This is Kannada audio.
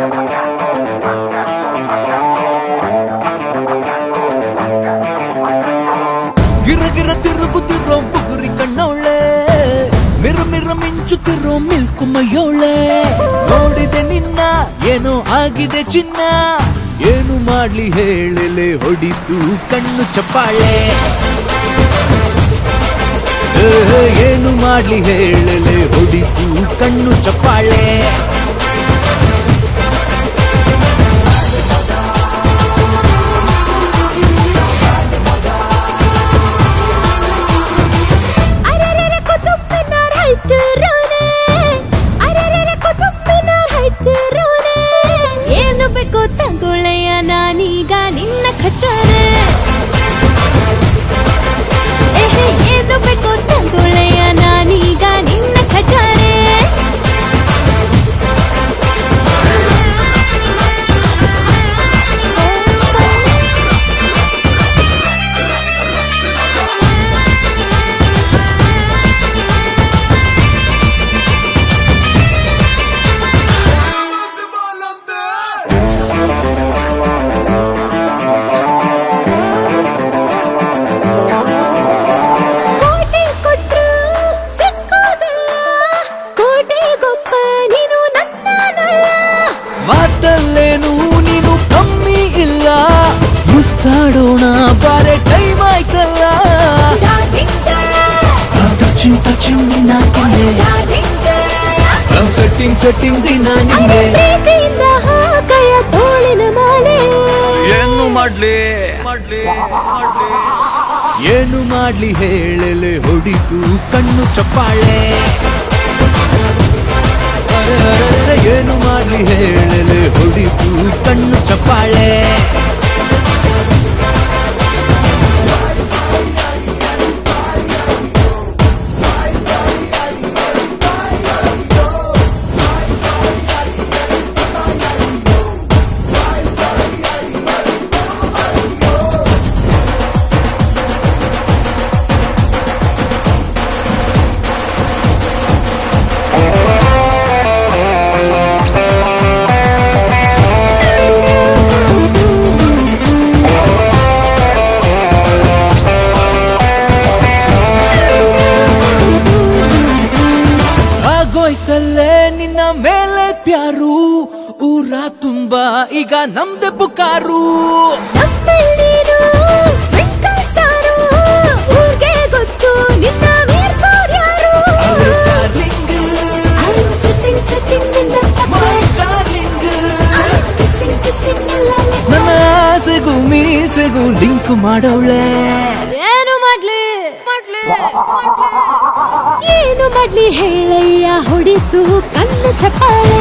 ಗಿರ ತಿರುಗುತ್ತಿರೋ ಬುಗುರಿ ಕಣ್ಣೋಳೆ, ಮಿರ ಮಿರ ಮಿಂಚುತ್ತಿರೋ ಮಿಲ್ಕು ಮೈಯೋಳೆ. ನೋಡಿದೆ ನಿನ್ನ ಏನೋ ಆಗಿದೆ ಚಿನ್ನ, ಏನು ಮಾಡ್ಲಿ ಹೇಳಲೆ ಹೊಡಿತು ಕಣ್ಣು ಚಪ್ಪಾಳೆ. ಏನು ಮಾಡ್ಲಿ ಹೇಳಲೆ ಹೊಡಿತು ಕಣ್ಣು ಚಪ್ಪಾಳೆ. ಏನು ಬೇಕು ತಗೊಳ್ಳೆಯ ನಾನೀಗ ನಿನ್ನ ಖಚಾರೆ. ಏನು ಬೇಕು ತಗೊಳ್ಳೆಯ ನಾನೀಗ ನಿನ್ನ ಖಚಾರೆ. ಮಾತಲ್ಲೇನು ನೀನು ಕಮ್ಮಿ ಇಲ್ಲ, ಮುತ್ತಾಡೋಣ ಬಾರೆ ಟೈಮ್ ಆಯ್ತಲ್ಲ. ಟಚಿಂಗ್ ನಿನ್ನ ಸೆಟ್ಟಿಂಗ್ ದಿನ ನಿನ್ನೆ. ಕೈಯ ತೋಳಿನ ಮಾಲೆ ಏನು ಮಾಡ್ಲಿ ಏನು ಮಾಡ್ಲಿ ಹೇಳಲೆ ಹೊಡಿತು ಕಣ್ಣು ಚಪ್ಪಾಳೆ. ಏನು ಮಾಡ್ಲಿ ಹೇಳಲೆ ಹೊಡಿತು ಕಣ್ಣು ಚಪ್ಪಾಳೆ. ಆಗೋಯ್ತಲ್ಲೇ ನಿನ್ನ ಮೇಲೆ ಪ್ಯಾರು, ಊರ ತುಂಬಾ ಈಗ ನಮ್ದೆ ಪುಕಾರು. ನಮ್ಮಲ್ಲಿರು ಟ್ವಿಂಕಲ್ ಸ್ಟಾರು, ಊರ್ಗೆ ಗೊತ್ತು ನಿನ್ನ ಮೀರ್ಸೋರ್ಯಾರು. ನನ್ನ ಆಸೆಗೂ ಮೀಸೆಗೂ ಲಿಂಕ್ ಮಾಡೋಳೆ. ಏನು ಮಾಡ್ಲಿ ಏನು ಮಾಡ್ಲಿ ಹೇಳಯ್ಯ ಹೊಡಿತು ಕಣ್ಣು ಚಪ್ಪಾಳೆ.